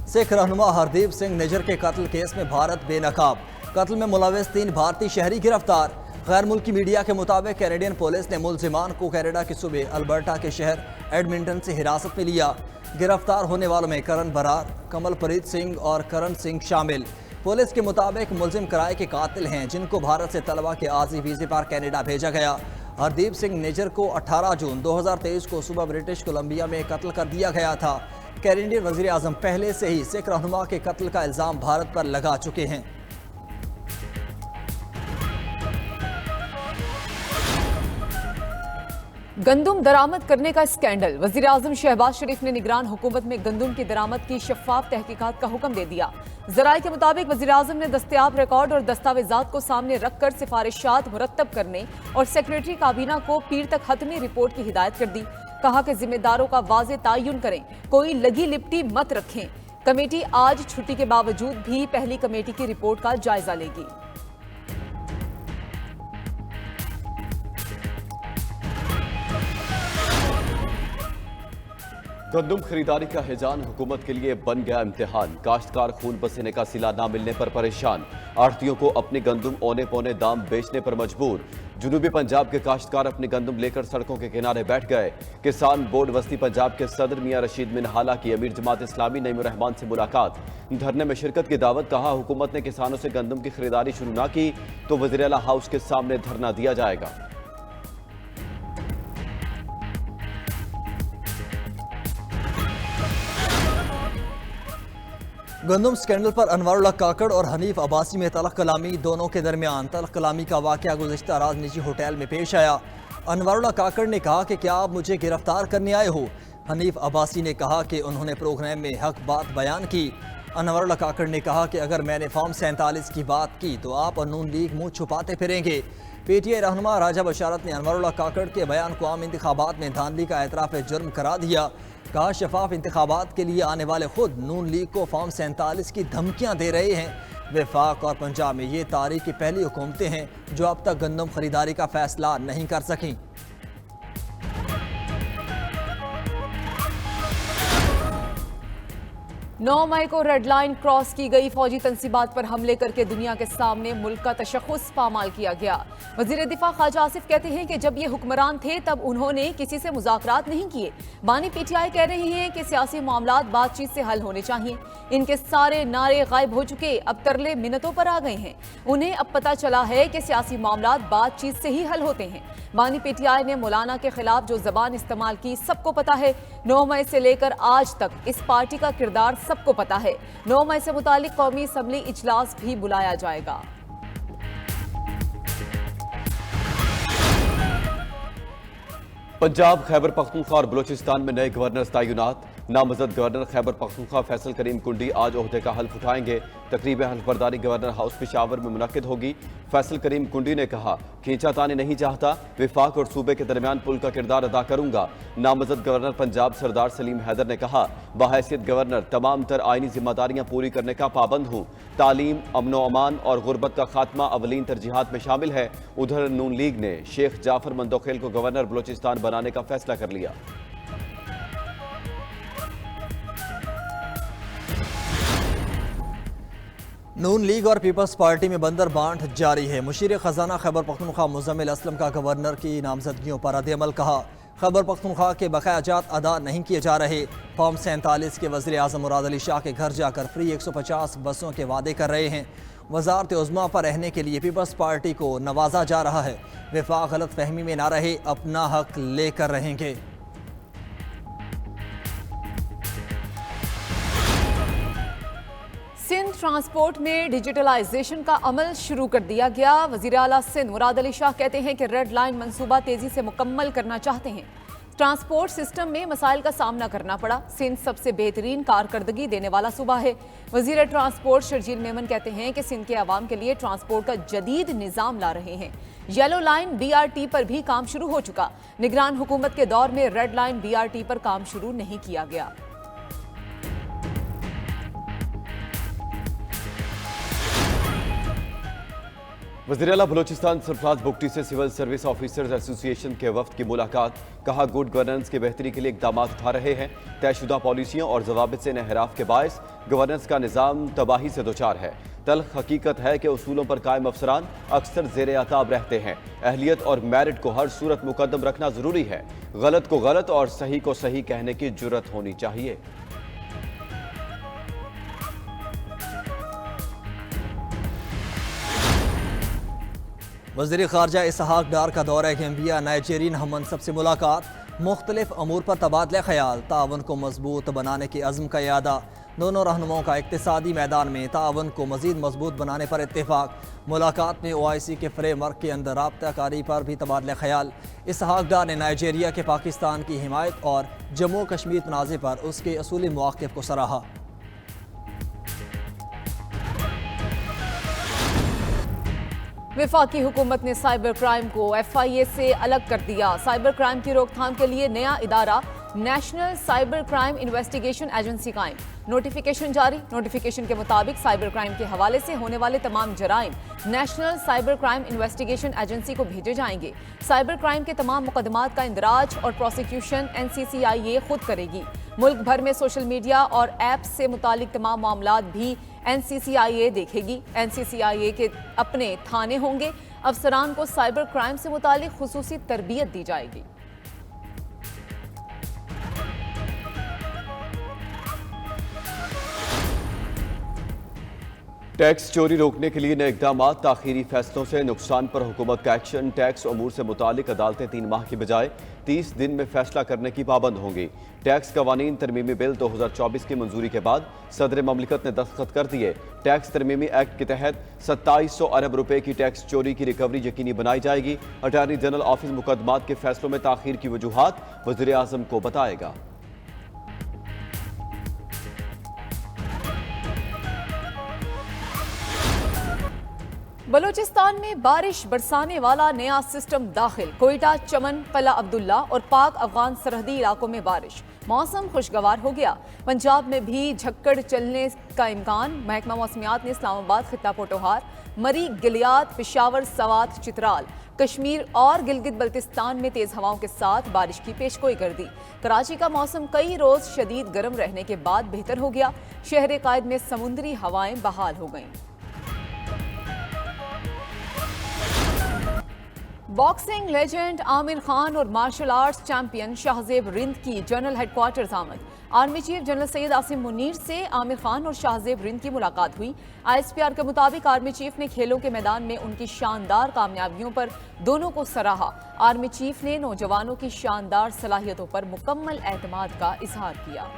सिख रहनुमा हरदीप सिंह निजर के कत्ल केस में भारत बेनकाब। कत्ल में मुलविस 3 भारतीय शहरी गिरफ्तार। गैर मुल्की मीडिया के मुताबिक कैनेडियन पुलिस ने मुलजिमान को कनाडा के सूबे अल्बर्टा के शहर एडमिंटन से हिरासत में लिया। गिरफ्तार होने वालों में करण बरार, कमलप्रीत सिंह और करण सिंह शामिल। पुलिस के मुताबिक मुलजिम किराए के कातिल हैं, जिनको भारत से तलबा के आर्जी वीजे पर कनाडा भेजा गया। हरदीप सिंह निजर को 18 जून 2023 को सुबह ब्रिटिश कोलंबिया में कत्ल कर दिया गया था। कैनेडियन वजीर आजम पहले से ही सिख रहनुमा के कत्ल का इल्जाम भारत पर लगा चुके हैं। गंदुम दरामद करने का स्कैंडल। वजीर आजम शहबाज शरीफ ने निगरान हुकूमत में गंदुम की दरामद की शफाफ तहकीकात का हुक्म दे दिया। जराये के मुताबिक वजीर आजम ने दस्तयाब रिकॉर्ड और दस्तावेजात को सामने रखकर सिफारिशात मुरत्तब करने और सेक्रेटरी काबीना को पीर तक हतमी रिपोर्ट की हिदायत कर दी। कहा कि जिम्मेदारों का वाज़े तायुन करें, कोई लगी लिपटी मत रखें। कमेटी आज छुट्टी के बावजूद भी पहली कमेटी की रिपोर्ट का जायजा लेगी। गंदुम खरीदारी का हिजान हुकूमत के लिए बन गया इम्तिहान। काश्तकार खून पसीने का सिला ना मिलने पर परेशान। आढ़तियों को अपनी गंदुम औने पौने दाम बेचने पर मजबूर। जुनूबी पंजाब के काश्तकार अपनी गंदुम लेकर सड़कों के किनारे बैठ गए। किसान बोर्ड वस्ती पंजाब के सदर मियां रशीद मिनहाला की अमीर जमात इस्लामी नईमुर रहमान से मुलाकात। धरने में शिरकत की दावत। कहा, हुकूमत ने किसानों से गंदुम की खरीदारी शुरू ना की तो वज़ीर आला हाउस के सामने धरना दिया जाएगा। गंदुम स्कैंडल पर अनवारुल्लाह काकड़ और हनीफ अब्बासी में तलख कलामी। दोनों के दरमियान तलख कलामी का वाकया गुज़िश्ता रात निजी होटल में पेश आया। अनवारुल्लाह काकड़ ने कहा कि क्या आप मुझे गिरफ्तार करने आए हो। हनीफ अब्बासी ने कहा कि उन्होंने प्रोग्राम में हक बात बयान की। अनवारुल्लाह काकड़ ने कहा कि अगर मैंने फॉर्म 47 की बात की तो आप और नून लीग मुंह छुपाते फिरेंगे। पीटीआई रहनुमा राजा बशारत ने अनवारुल्लाह काकड़ के बयान को आम इंतखाबात में धांधली का एतराफ़ जुर्म करार दिया। कहा, शफाफ इंतखाबात के लिए आने वाले खुद नून लीग को फॉर्म 47 की धमकियां दे रहे हैं। वफाक और पंजाब में ये तारीख की पहली हुकूमतें हैं जो अब तक गंदम खरीदारी का फैसला नहीं कर सकीं। 9 मई को रेड लाइन क्रॉस की गई। फौजी तंसीबात पर हमले करके दुनिया के सामने मुल्क का तशख़्ख़ुस पामाल किया गया। वज़ीर दिफा ख्वाजा आसिफ कहते हैं कि जब ये हुक्मरान थे तब उन्होंने किसी से मुज़ाकरात नहीं किए। बानी पीटीआई कह रहे हैं कि सियासी मामलात बातचीत से हल होने चाहिए। इनके सारे नारे गायब हो चुके, अब तरले मिन्नतों पर आ गए हैं। उन्हें अब पता चला है कि सियासी मामलात बातचीत से ही हल होते हैं। बानी पीटीआई ने मौलाना के खिलाफ जो जबान इस्तेमाल की सबको पता है। 9 मई से लेकर आज तक इस पार्टी का किरदार सबको पता है। 9 मई से मुतालिक कौमी असम्बली इजलास भी बुलाया जाएगा। पंजाब, खैबर पख्तूनख्वा और बलूचिस्तान में नए गवर्नर तैनात। नामजद गवर्नर खैबर पख्तूनख्वा फैसल करीम कुंडी आज ओहदे का हल्फ उठाएंगे। तकरीब हल्फबरदारी गवर्नर हाउस पेशावर में मुनक्किद होगी। फैसल करीम कुंडी ने कहा, खींचातानी नहीं चाहता, विफाक और सूबे के दरमियान पुल का किरदार अदा करूंगा। नामजद गवर्नर पंजाब सरदार सलीम हैदर ने कहा, बहैसियत गवर्नर तमाम तर आइनी जिम्मेदारियां पूरी करने का पाबंद हूँ। तालीम, अमनो अमान और गुर्बत का खात्मा अवलीन तरजीहात में शामिल है। उधर नून लीग ने शेख जाफर मंदोखेल को गवर्नर बलूचिस्तान बनाने का फैसला कर लिया। नून लीग और पीपल्स पार्टी में बंदर बांट जारी है। मुशीर खजाना खैबर पख्तूनख्वा मुज़म्मिल असलम का गवर्नर की नामजदगियों पर रद्द-ए-अमल। कहा, खैबर पख्तूनख्वा के बकायाजात अदा नहीं किए जा रहे। फॉर्म 47 के वज़ीर आज़म मुराद अली शाह के घर जाकर फ्री 150 बसों के वादे कर रहे हैं। वज़ारत उज़्मा पर रहने के लिए पीपल्स पार्टी को नवाजा जा रहा है। विफाक गलत फहमी में ना रहे, अपना हक लेकर रहेंगे। सिंध ट्रांसपोर्ट में डिजिटलाइजेशन का अमल शुरू कर दिया गया। वज़ीर आला सिंध मुराद अली शाह कहते हैं कि रेड लाइन मंसूबा तेजी से मुकम्मल करना चाहते हैं। ट्रांसपोर्ट सिस्टम में मसाइल का सामना करना पड़ा। सिंध सबसे बेहतरीन कारकर्दगी देने वाला सूबा है। वज़ीर ट्रांसपोर्ट शर्जील मेमन कहते हैं कि सिंध के आवाम के लिए ट्रांसपोर्ट का जदीद निज़ाम ला रहे हैं। येलो लाइन BRT पर भी काम शुरू हो चुका। निगरान हुकूमत के दौर में रेड लाइन BRT पर काम शुरू नहीं किया गया। वज़ीर आला बलोचिस्तान सरफराज बुगटी से सिविल सर्विस ऑफिसर्स एसोसिएशन के वफ्द की मुलाकात। कहा, गुड गवर्नेंस की बेहतरी के लिए इकदाम उठा रहे हैं। तयशुदा पॉलिसियों और जवाबित से इनहराफ के बायस गवर्नेंस का निज़ाम तबाही से दोचार है। तल्ख हकीकत है कि उसूलों पर कायम अफसरान अक्सर ज़ेर अताब रहते हैं। अहलियत और मेरिट को हर सूरत मुकद्दम रखना ज़रूरी है। गलत को गलत और सही को सही कहने की जुर्रत होनी चाहिए। वज़ीर ख़ारजा इसहाक डार का दौरा गैम्बिया। नाइजेरियन हम मनसब से मुलाकात। मुख्तलिफ अमूर पर तबादला ख्याल। तावन को मजबूत बनाने के अज़्म का यादा। दोनों रहनुमाओं का इक़्तिसादी मैदान में तावन को मज़ीद मजबूत बनाने पर इत्तेफाक। मुलाकात में OIC के फ्रेमवर्क के अंदर राब्ता कारी पर भी तबादला ख्याल। इसहाक डार ने नाइजेरिया के पाकिस्तान की हिमायत और जम्मू कश्मीर तनाज़े पर उसके असूली मौक़िफ़ को सराहा। वफाकी हुकूमत ने साइबर क्राइम को FIA से अलग कर दिया। साइबर क्राइम की रोकथाम के लिए नया इदारा national cyber crime investigation agency कायम। नोटिफिकेशन जारी। नोटिफिकेशन के मुताबिक साइबर क्राइम के हवाले से होने वाले तमाम जराइम national cyber crime investigation agency को भेजे जाएंगे। साइबर क्राइम के तमाम मुकदमात का इंदराज और प्रोसिक्यूशन NCCIA खुद करेगी। मुल्क भर में सोशल मीडिया और ऐप्स से मुतालिक तमाम मामलात भी NCCIA देखेगी। NCCIA के अपने थाने होंगे। अफसरान को साइबर क्राइम से मुतालिक खुसूसी तरबियत दी जाएगी। टैक्स चोरी रोकने के लिए नए इकदाम। ताखीरी फैसलों से नुकसान पर हुकूमत का एक्शन। टैक्स अमूर से मुतालिक अदालतें 3 माह की बजाय 30 दिन में फैसला करने की पाबंद होंगी। टैक्स कवानीन तरमीमी बिल 2024 की मंजूरी के बाद सदर ममलिकत ने दस्तखत कर दिए। टैक्स तरमीमी एक्ट के तहत 2700 अरब रुपए की टैक्स चोरी की रिकवरी यकीनी बनाई जाएगी। अटॉर्नी जनरल ऑफिस मुकदमात के फैसलों में ताखीर की वजूहात वज़ीर आज़म को बताएगा। बलूचिस्तान में बारिश बरसाने वाला नया सिस्टम दाखिल। कोयटा, चमन, कला अब्दुल्ला और पाक अफगान सरहदी इलाकों में बारिश। मौसम खुशगवार हो गया। पंजाब में भी झक्कड़ चलने का इम्कान। महकमा मौसमियात ने इस्लामाबाद, खित्ता पोटोहार, मरी, गिलियात, पेशावर, सवात, चित्राल, कश्मीर और गिलगित बल्तिस्तान में तेज हवाओं के साथ बारिश की पेशगोई कर दी। कराची का मौसम कई रोज शदीद गर्म रहने के बाद बेहतर हो गया। शहर कायद में समुद्री हवाएं बहाल हो गईं। बॉक्सिंग लेजेंड आमिर खान और martial arts champion Shahzeb Rind की जनरल हेडक्वार्टर्स आमद। Army chief general Syed Asim Munir से आमिर खान और शाहजेब रिंद की मुलाकात हुई। ISPR के मुताबिक आर्मी चीफ ने खेलों के मैदान में उनकी शानदार कामयाबियों पर दोनों को सराहा। आर्मी चीफ ने नौजवानों की शानदार सलाहियतों पर मुकम्मल एतमाद का इजहार किया।